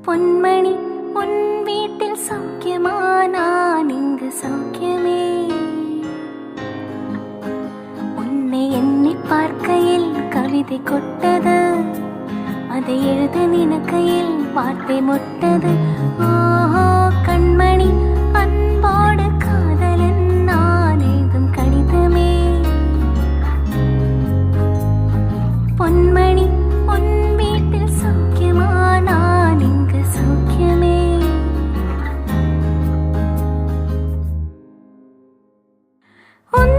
பொன்மணி உன் வீட்டில் சௌக்கியமா? நான் இங்கு சௌக்கியமே. உன்னை எண்ணி பார்க்கையில் கவிதை கொட்டது, அதை எழுத நினைக்கையில் வார்த்தை முட்டது. ஓஹோ கண்மணி அன்போடு காதலன் நான் எழுதும் கடிதமே. பொன்மணி உன் வீட்டில் சௌக்கியமா? நான் இங்கு சௌக்கியமே. உன்